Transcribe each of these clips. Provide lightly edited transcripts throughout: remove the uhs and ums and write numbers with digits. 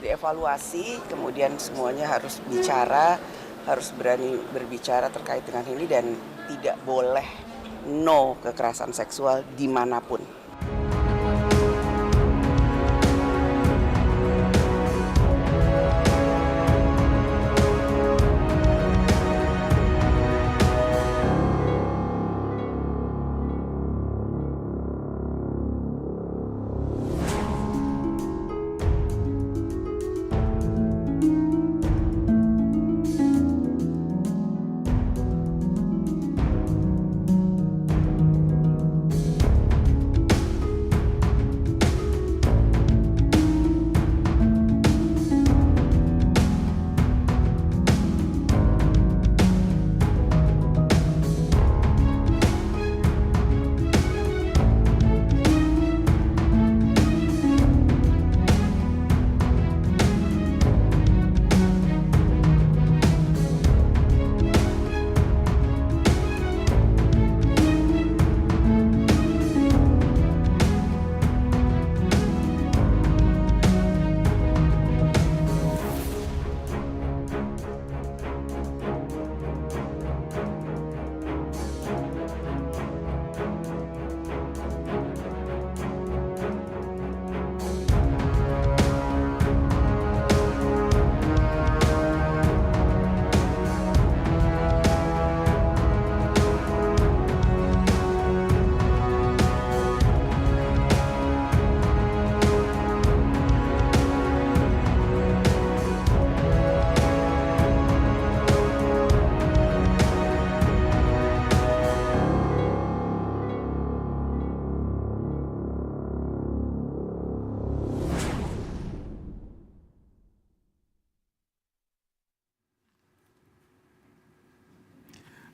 dievaluasi, kemudian semuanya harus bicara, harus berani berbicara terkait dengan ini dan tidak boleh no kekerasan seksual dimanapun.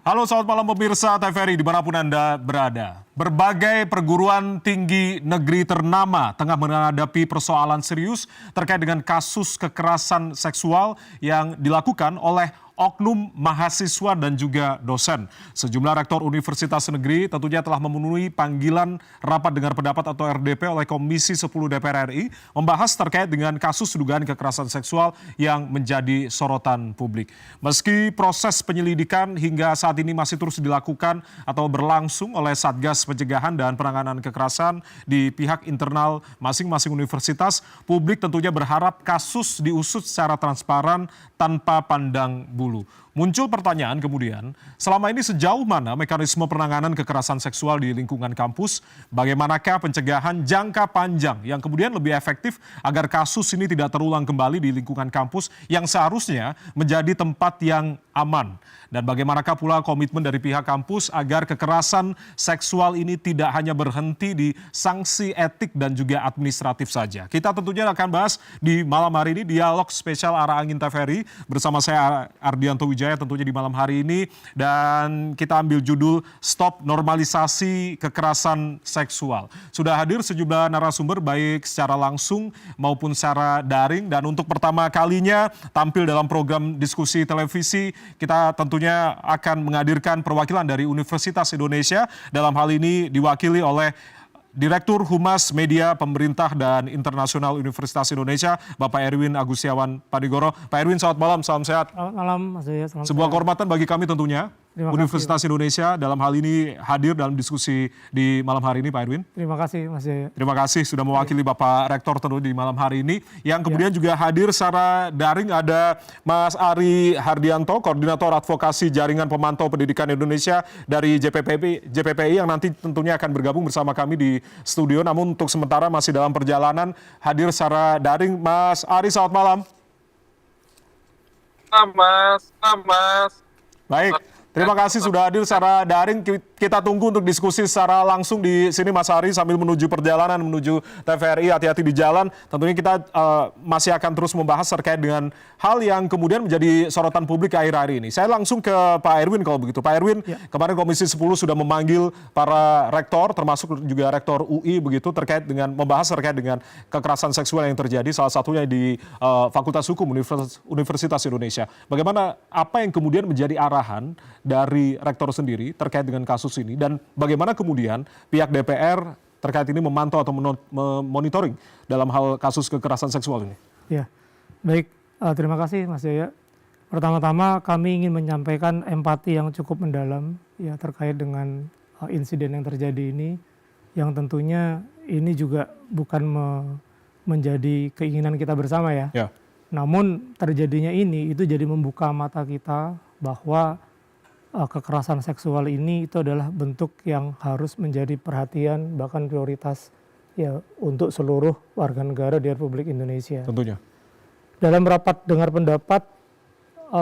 Halo selamat malam pemirsa TVRI dimanapun Anda berada. Berbagai perguruan tinggi negeri ternama tengah menghadapi persoalan serius terkait dengan kasus kekerasan seksual yang dilakukan oleh oknum mahasiswa dan juga dosen. Sejumlah rektor universitas negeri tentunya telah memenuhi panggilan rapat dengar pendapat atau RDP oleh Komisi 10 DPR RI membahas terkait dengan kasus dugaan kekerasan seksual yang menjadi sorotan publik. Meski proses penyelidikan hingga saat ini masih terus dilakukan atau berlangsung oleh Satgas Pencegahan dan Penanganan Kekerasan di pihak internal masing-masing universitas, publik tentunya berharap kasus diusut secara transparan tanpa pandang bulu. Muncul pertanyaan kemudian, selama ini sejauh mana mekanisme penanganan kekerasan seksual di lingkungan kampus? Bagaimanakah pencegahan jangka panjang yang kemudian lebih efektif agar kasus ini tidak terulang kembali di lingkungan kampus yang seharusnya menjadi tempat yang aman? Dan bagaimanakah pula komitmen dari pihak kampus agar kekerasan seksual ini tidak hanya berhenti di sanksi etik dan juga administratif saja? Kita tentunya akan bahas di malam hari ini dialog spesial Arah Angin TVRI bersama saya Ardianto Wijaya tentunya di malam hari ini, dan kita ambil judul Stop Normalisasi Kekerasan Seksual. Sudah hadir sejumlah narasumber baik secara langsung maupun secara daring, dan untuk pertama kalinya tampil dalam program diskusi televisi kita tentunya akan menghadirkan perwakilan dari Universitas Indonesia, dalam hal ini diwakili oleh Direktur Humas Media Pemerintah dan Internasional Universitas Indonesia, Bapak Erwin Agustiawan Padigoro. Pak Erwin, selamat malam, salam sehat. Selamat malam, Mas Jaya. Sebuah kehormatan bagi kami tentunya. Universitas Indonesia dalam hal ini hadir dalam diskusi di malam hari ini, Pak Erwin. Terima kasih, Mas Jaya. Terima kasih sudah mewakili Bapak Rektor tentu di malam hari ini. Yang kemudian juga hadir secara daring ada Mas Ari Hardianto, Koordinator Advokasi Jaringan Pemantau Pendidikan Indonesia dari JPPI yang nanti tentunya akan bergabung bersama kami di studio. Namun untuk sementara masih dalam perjalanan hadir secara daring. Mas Ari, selamat malam. Mas. Baik. Terima kasih sudah hadir secara daring. Kita tunggu untuk diskusi secara langsung di sini, Mas Ari, sambil menuju perjalanan menuju TVRI. Hati-hati di jalan. Tentunya kita masih akan terus membahas terkait dengan hal yang kemudian menjadi sorotan publik akhir-akhir ini. Saya langsung ke Pak Erwin kalau begitu. Pak Erwin, kemarin Komisi 10 sudah memanggil para rektor, termasuk juga Rektor UI begitu, membahas terkait dengan kekerasan seksual yang terjadi, salah satunya di Fakultas Hukum Universitas Indonesia. Bagaimana, apa yang kemudian menjadi arahan dari rektor sendiri terkait dengan kasus ini, dan bagaimana kemudian pihak DPR terkait ini memantau atau memonitoring dalam hal kasus kekerasan seksual ini? Ya, Baik, terima kasih Mas Jaya. Pertama-tama kami ingin menyampaikan empati yang cukup mendalam ya terkait dengan insiden yang terjadi ini, yang tentunya ini juga bukan menjadi keinginan kita bersama ya. Ya. Namun terjadinya ini itu jadi membuka mata kita bahwa kekerasan seksual ini itu adalah bentuk yang harus menjadi perhatian bahkan prioritas ya untuk seluruh warga negara di Republik Indonesia. Tentunya. Dalam rapat dengar pendapat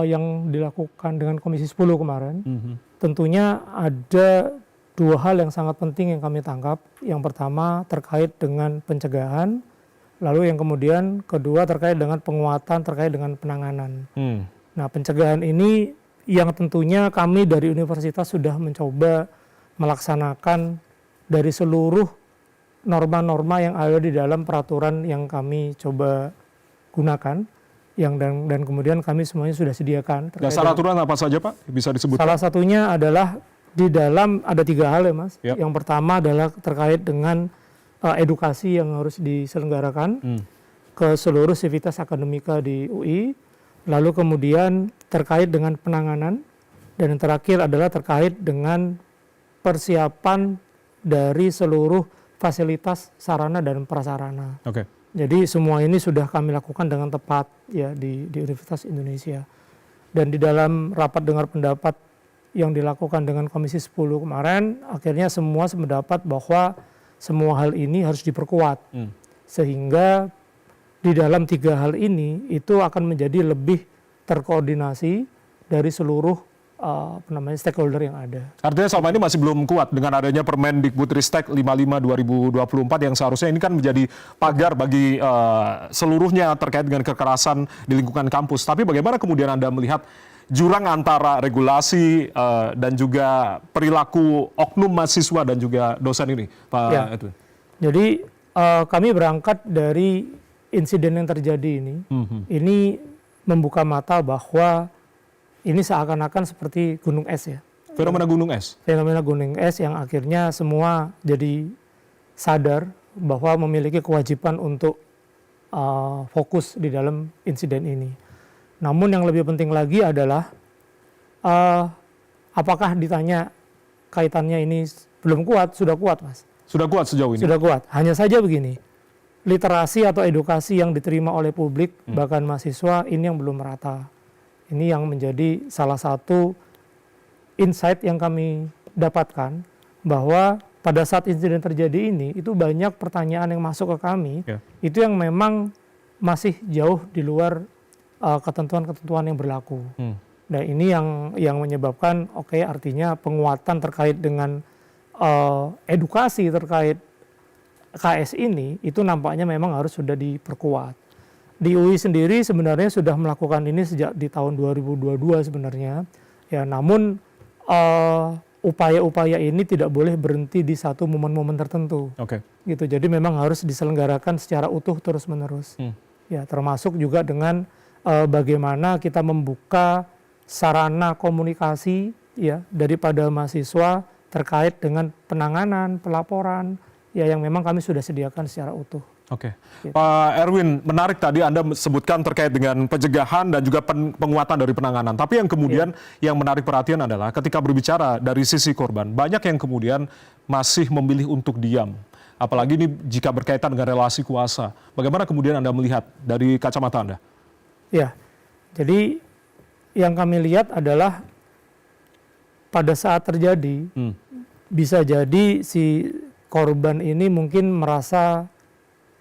yang dilakukan dengan Komisi 10 kemarin, tentunya ada dua hal yang sangat penting yang kami tangkap. Yang pertama terkait dengan pencegahan, lalu yang kemudian kedua terkait dengan penguatan terkait dengan penanganan. Nah, pencegahan ini yang tentunya kami dari universitas sudah mencoba melaksanakan dari seluruh norma-norma yang ada di dalam peraturan yang kami coba gunakan, dan kemudian kami semuanya sudah sediakan. Dasar aturan apa saja Pak? Bisa disebutkan? Salah satunya adalah di dalam ada 3 hal ya Mas. Yep. Yang pertama adalah terkait dengan edukasi yang harus diselenggarakan ke seluruh sivitas akademika di UI. Lalu kemudian terkait dengan penanganan, dan yang terakhir adalah terkait dengan persiapan dari seluruh fasilitas sarana dan prasarana. Oke. Jadi semua ini sudah kami lakukan dengan tepat ya di Universitas Indonesia. Dan di dalam rapat dengar pendapat yang dilakukan dengan Komisi 10 kemarin, akhirnya semua sependapat bahwa semua hal ini harus diperkuat. Sehingga di dalam 3 hal ini itu akan menjadi lebih terkoordinasi dari seluruh stakeholder yang ada. Artinya selama ini masih belum kuat dengan adanya Permendikbudristek 55 2024 yang seharusnya ini kan menjadi pagar bagi seluruhnya terkait dengan kekerasan di lingkungan kampus. Tapi bagaimana kemudian Anda melihat jurang antara regulasi dan juga perilaku oknum mahasiswa dan juga dosen ini, Pak Edwin? Jadi kami berangkat dari insiden yang terjadi ini. Ini membuka mata bahwa ini seakan-akan seperti gunung es ya. Fenomena gunung es? Fenomena gunung es yang akhirnya semua jadi sadar bahwa memiliki kewajiban untuk fokus di dalam insiden ini. Namun yang lebih penting lagi adalah apakah ditanya kaitannya ini belum kuat, sudah kuat Mas? Sudah kuat sejauh ini? Sudah kuat. Hanya saja begini, literasi atau edukasi yang diterima oleh publik bahkan mahasiswa ini yang belum merata. Ini yang menjadi salah satu insight yang kami dapatkan, bahwa pada saat insiden terjadi ini itu banyak pertanyaan yang masuk ke kami, itu yang memang masih jauh di luar ketentuan-ketentuan yang berlaku. Nah ini yang menyebabkan artinya penguatan terkait dengan edukasi terkait KS ini itu nampaknya memang harus sudah diperkuat. Di UI sendiri sebenarnya sudah melakukan ini sejak di tahun 2022 sebenarnya. Ya, namun upaya-upaya ini tidak boleh berhenti di satu momen-momen tertentu. Gitu. Jadi memang harus diselenggarakan secara utuh terus-menerus. Ya, termasuk juga dengan bagaimana kita membuka sarana komunikasi ya daripada mahasiswa terkait dengan penanganan, pelaporan ya yang memang kami sudah sediakan secara utuh. Gitu. Pak Erwin, menarik tadi Anda sebutkan terkait dengan pencegahan dan juga penguatan dari penanganan. Tapi yang kemudian yang menarik perhatian adalah ketika berbicara dari sisi korban, banyak yang kemudian masih memilih untuk diam. Apalagi ini jika berkaitan dengan relasi kuasa. Bagaimana kemudian Anda melihat dari kacamata Anda? Ya, jadi yang kami lihat adalah pada saat terjadi, bisa jadi si korban ini mungkin merasa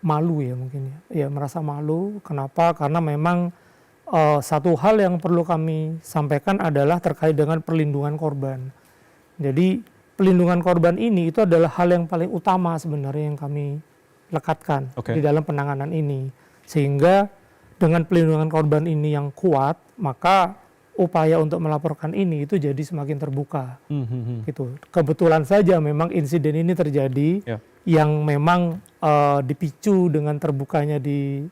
malu ya mungkin ya merasa malu. Kenapa? Karena memang satu hal yang perlu kami sampaikan adalah terkait dengan perlindungan korban. Jadi perlindungan korban ini itu adalah hal yang paling utama sebenarnya yang kami lekatkan di dalam penanganan ini. Sehingga dengan perlindungan korban ini yang kuat, maka upaya untuk melaporkan ini itu jadi semakin terbuka. Gitu. Kebetulan saja memang insiden ini terjadi yang memang dipicu dengan terbukanya di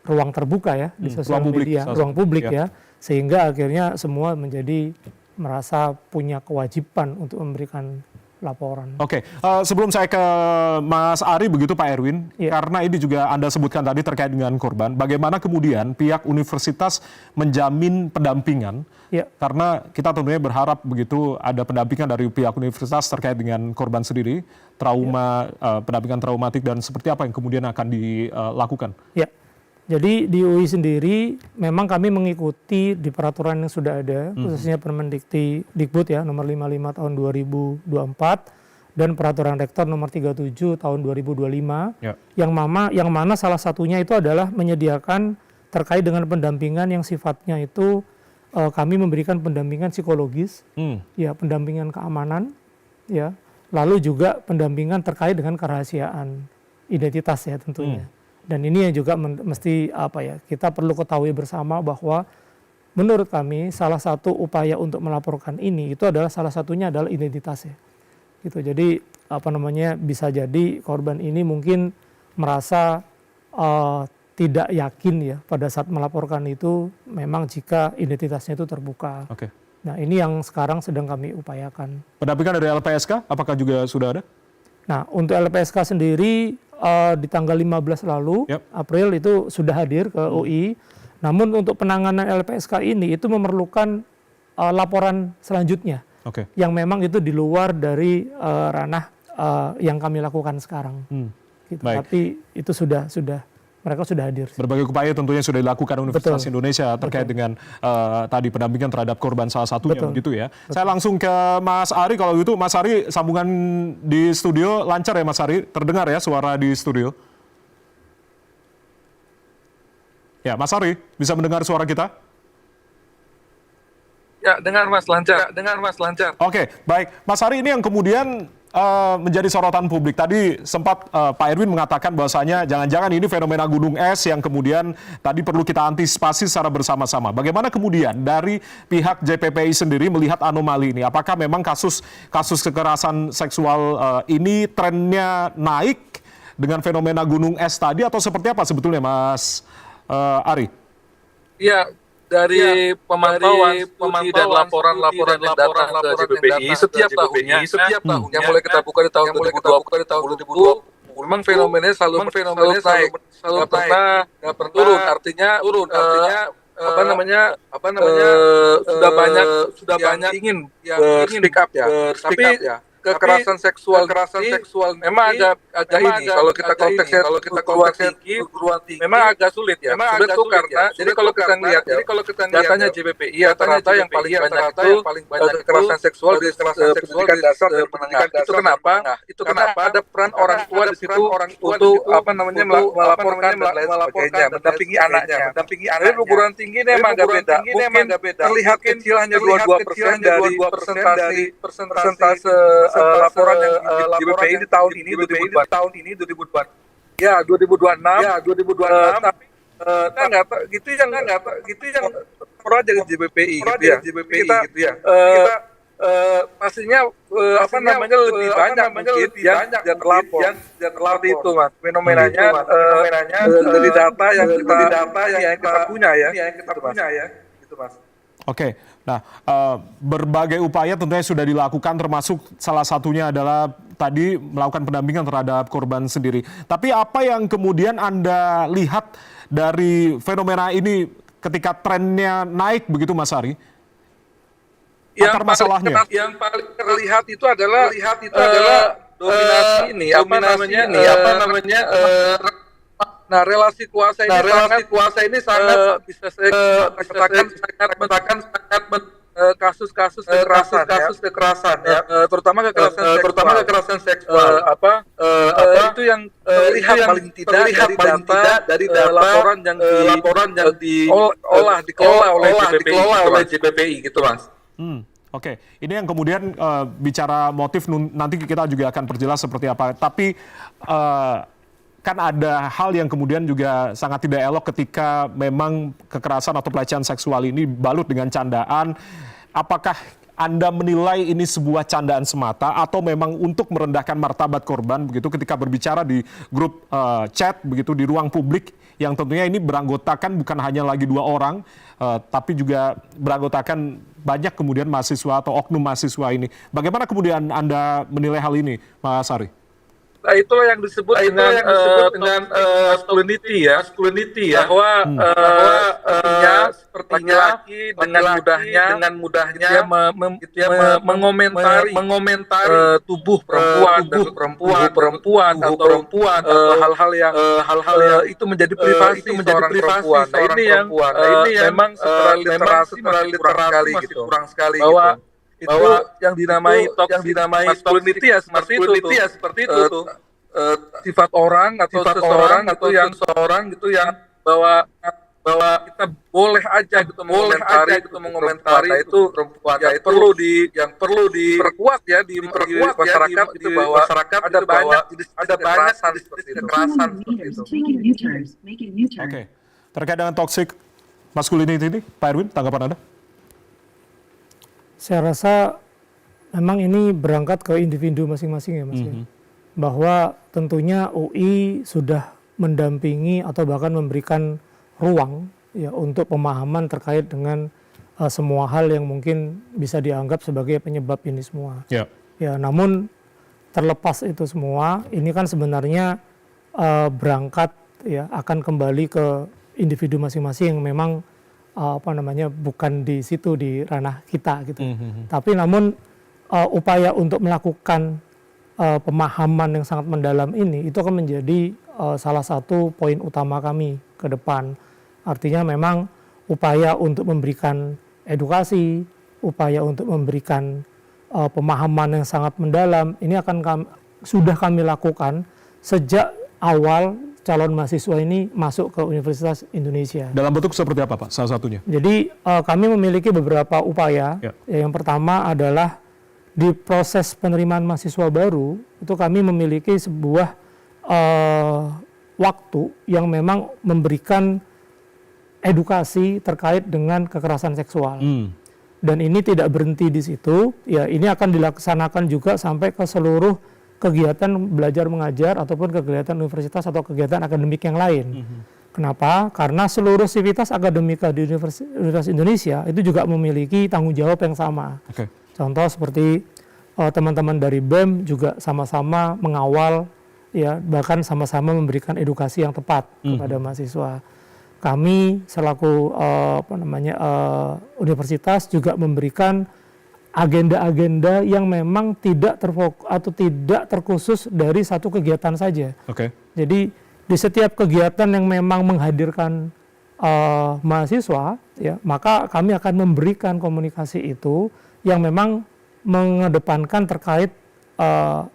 ruang terbuka ya, di sosial media, ruang publik ya, sehingga akhirnya semua menjadi merasa punya kewajiban untuk memberikan laporan. Oke, sebelum saya ke Mas Ari begitu Pak Erwin, Iya. karena ini juga Anda sebutkan tadi terkait dengan korban, bagaimana kemudian pihak universitas menjamin pendampingan? Iya. Karena kita tentunya berharap begitu ada pendampingan dari pihak universitas terkait dengan korban sendiri, trauma, pendampingan traumatik dan seperti apa yang kemudian akan dilakukan? Ya, jadi di UI sendiri memang kami mengikuti di peraturan yang sudah ada, khususnya Permendikbud ya nomor 55 tahun 2024 dan peraturan rektor nomor 37 tahun 2025 Ya. yang mana salah satunya itu adalah menyediakan terkait dengan pendampingan yang sifatnya itu kami memberikan pendampingan psikologis, ya pendampingan keamanan, ya lalu juga pendampingan terkait dengan kerahasiaan identitas ya tentunya. Dan ini yang juga mesti kita perlu ketahui bersama bahwa menurut kami salah satu upaya untuk melaporkan ini itu adalah salah satunya adalah identitasnya. Gitu. Jadi bisa jadi korban ini mungkin merasa tidak yakin ya pada saat melaporkan itu memang jika identitasnya itu terbuka. Oke. Nah, ini yang sekarang sedang kami upayakan. Pendampingan dari LPSK apakah juga sudah ada? Nah, untuk LPSK sendiri di tanggal 15 lalu, April itu sudah hadir ke UI. Namun untuk penanganan LPSK ini itu memerlukan laporan selanjutnya. Yang memang itu di luar dari ranah yang kami lakukan sekarang. Gitu. Tapi itu mereka sudah hadir. Berbagai upaya tentunya sudah dilakukan Universitas Indonesia terkait dengan tadi pendampingan terhadap korban salah satunya begitu ya. Saya langsung ke Mas Ari kalau gitu. Mas Ari, sambungan di studio lancar ya Mas Ari? Terdengar ya suara di studio? Ya, Mas Ari, bisa mendengar suara kita? Ya, dengar Mas, lancar. Oke, baik. Mas Ari, ini yang kemudian menjadi sorotan publik. Tadi sempat Pak Erwin mengatakan bahwasanya jangan-jangan ini fenomena gunung es yang kemudian tadi perlu kita antisipasi secara bersama-sama. Bagaimana kemudian dari pihak JPPI sendiri melihat anomali ini? Apakah memang kasus kekerasan seksual ini trennya naik dengan fenomena gunung es tadi atau seperti apa sebetulnya Mas Ari? Iya, dari pemantauan dan laporan yang datang ke JPPI setiap tahunnya yang mulai kita buka di tahun 2020 memang fenomenanya selalu naik, nggak pernah turun. Artinya sudah banyak ingin speak up ya. Tapi kekerasan seksual memang agak ini kalau kita konteksnya perguruan tinggi memang agak sulit ya. Sulit itu karena jadi kalau kita lihat datanya JPPI rata-rata yang paling banyak itu kekerasan seksual di pendidikan dasar dan menengah. Itu kenapa ada peran orang tua di situ untuk melaporkan dan lain sebagainya, mendampingi anaknya. Tapi perguruan tinggi ini memang agak beda. Mungkin terlihat kecil hanya 22% dari persentase laporan yang di BPI di tahun ini 2024. Ya, 2026. Tapi gitu yang pernah jadi JPPI gitu ya. Kita pastinya lebih banyak yang terlapor itu Mas. Fenomenanya dari data yang kita punya ya. Gitu Mas. Oke, nah berbagai upaya tentunya sudah dilakukan termasuk salah satunya adalah tadi melakukan pendampingan terhadap korban sendiri. Tapi apa yang kemudian Anda lihat dari fenomena ini ketika trennya naik begitu Mas Ari? Akar masalahnya? Yang paling terlihat itu adalah dominasi ini, Nah, relasi kuasa ini sangat bisa saya katakan kasus-kasus kekerasan ya. Terutama kekerasan seksual. Itu yang terlihat paling tidak dari data laporan yang dikelola oleh JPPI gitu Mas. Oke, ini yang kemudian bicara motif nanti kita juga akan perjelas seperti apa. Tapi kan ada hal yang kemudian juga sangat tidak elok ketika memang kekerasan atau pelecehan seksual ini balut dengan candaan. Apakah Anda menilai ini sebuah candaan semata atau memang untuk merendahkan martabat korban begitu ketika berbicara di grup chat begitu di ruang publik yang tentunya ini beranggotakan bukan hanya lagi 2 orang tapi juga beranggotakan banyak kemudian mahasiswa atau oknum mahasiswa ini. Bagaimana kemudian Anda menilai hal ini, Mas Ari? Nah, itulah yang disebut dengan masculinity ya, bahwa sepertinya laki-laki dengan mudahnya mengomentari tubuh perempuan atau hal-hal yang itu menjadi privasi seorang perempuan. Nah, ini yang memang secara literasi masih kurang sekali gitu. Bahwa yang dinamai masculinity ya seperti itu tuh. Sifat orang atau seseorang gitu yang bahwa kita boleh aja gitu mengomentari itu perempuan yang perlu diperkuat ya di masyarakat itu bahwa ada banyak kekerasan seperti itu. Oke. Terkait dengan toxic masculinity ini, Pak Erwin, tanggapan Anda? Saya rasa memang ini berangkat ke individu masing-masing ya Mas. Ya. Bahwa tentunya UI sudah mendampingi atau bahkan memberikan ruang ya untuk pemahaman terkait dengan semua hal yang mungkin bisa dianggap sebagai penyebab ini semua. Ya, namun terlepas itu semua, ini kan sebenarnya berangkat ya akan kembali ke individu masing-masing yang memang bukan di situ di ranah kita gitu. Tapi namun upaya untuk melakukan pemahaman yang sangat mendalam ini itu akan menjadi salah satu poin utama kami ke depan. Artinya memang upaya untuk memberikan edukasi, upaya untuk memberikan pemahaman yang sangat mendalam ini sudah kami lakukan sejak awal calon mahasiswa ini masuk ke Universitas Indonesia. Dalam bentuk seperti apa, Pak? Salah satunya? Jadi kami memiliki beberapa upaya. Ya. Yang pertama adalah di proses penerimaan mahasiswa baru itu kami memiliki sebuah waktu yang memang memberikan edukasi terkait dengan kekerasan seksual. Dan ini tidak berhenti di situ. Ya, ini akan dilaksanakan juga sampai ke seluruh kegiatan belajar mengajar ataupun kegiatan universitas atau kegiatan akademik yang lain. Kenapa? Karena seluruh sivitas akademika di Universitas Indonesia itu juga memiliki tanggung jawab yang sama. Contoh seperti teman-teman dari BEM juga sama-sama mengawal, ya bahkan sama-sama memberikan edukasi yang tepat kepada mahasiswa. Kami selaku universitas juga memberikan agenda-agenda yang memang tidak terfokus atau tidak terkhusus dari satu kegiatan saja. Jadi di setiap kegiatan yang memang menghadirkan mahasiswa, ya maka kami akan memberikan komunikasi itu yang memang mengedepankan terkait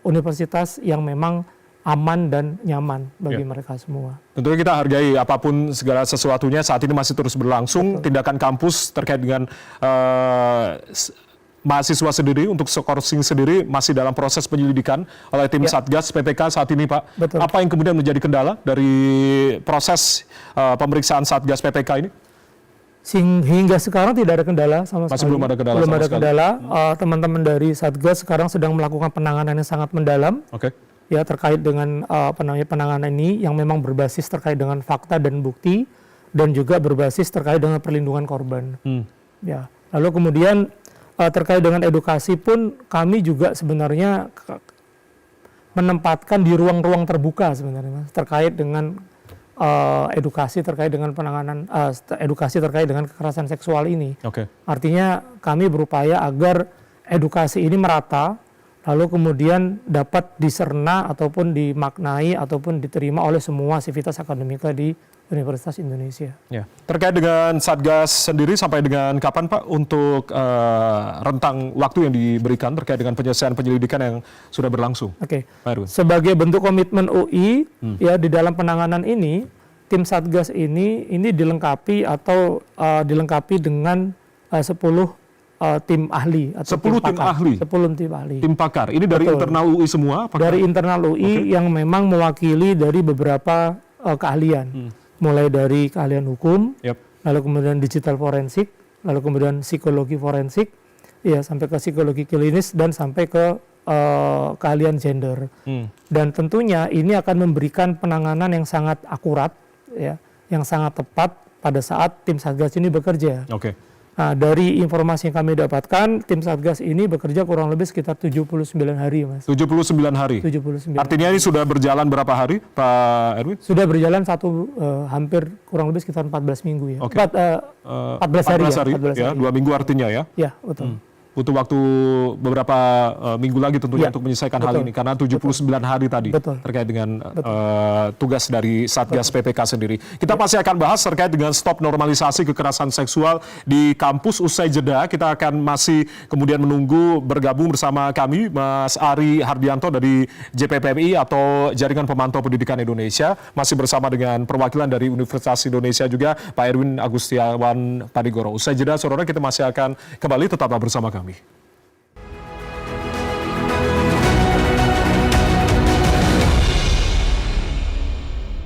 universitas yang memang aman dan nyaman bagi mereka semua. Tentunya kita hargai apapun segala sesuatunya saat ini masih terus berlangsung. Tindakan kampus terkait dengan mahasiswa sendiri untuk skorsing sendiri masih dalam proses penyelidikan oleh tim Satgas PPK saat ini, Pak. Apa yang kemudian menjadi kendala dari proses pemeriksaan Satgas PPK ini? Hingga sekarang tidak ada kendala sama sekali. Belum ada kendala. Teman-teman dari Satgas sekarang sedang melakukan penanganan yang sangat mendalam. Ya terkait dengan penanganan ini yang memang berbasis terkait dengan fakta dan bukti dan juga berbasis terkait dengan perlindungan korban. Ya. Lalu kemudian terkait dengan edukasi pun kami juga sebenarnya menempatkan di ruang-ruang terbuka sebenarnya terkait dengan edukasi terkait dengan penanganan edukasi terkait dengan kekerasan seksual ini. Artinya kami berupaya agar edukasi ini merata, lalu kemudian dapat diserna ataupun dimaknai ataupun diterima oleh semua sivitas akademika di Universitas Indonesia. Terkait dengan Satgas sendiri sampai dengan kapan Pak untuk rentang waktu yang diberikan terkait dengan penyelesaian penyelidikan yang sudah berlangsung? Sebagai bentuk komitmen UI ya di dalam penanganan ini, tim Satgas ini dilengkapi atau dilengkapi dengan 10 tim ahli atau 10 tim ahli. 10 tim ahli. Tim pakar. Ini dari internal UI semua? Dari internal UI yang memang mewakili dari beberapa keahlian. Mulai dari keahlian hukum, lalu kemudian digital forensik, lalu kemudian psikologi forensik, ya sampai ke psikologi klinis dan sampai ke keahlian gender. Dan tentunya ini akan memberikan penanganan yang sangat akurat, ya, yang sangat tepat pada saat tim Satgas ini bekerja. Nah, dari informasi yang kami dapatkan, tim Satgas ini bekerja kurang lebih sekitar 79 hari, Mas. 79 hari. 79. Artinya ini sudah berjalan berapa hari, Pak Erwin? Sudah berjalan hampir kurang lebih sekitar 14 minggu ya. Oke. 14 hari ya. 14 ya, hari. 2 minggu artinya ya. Ya, betul. Butuh waktu beberapa minggu lagi tentunya Ya, untuk menyelesaikan hal betul. ini karena 79 hari tadi Betul. terkait dengan tugas dari Satgas PPK sendiri. Kita pasti akan bahas terkait dengan stop normalisasi kekerasan seksual di kampus usai jeda. Kita akan masih kemudian menunggu bergabung bersama kami Mas Ari Hardianto dari JPPMI atau Jaringan Pemantau Pendidikan Indonesia, masih bersama dengan perwakilan dari Universitas Indonesia juga Pak Erwin Agustiawan Padigoro. Usai jeda saudara kita masih akan kembali, tetaplah bersama kami.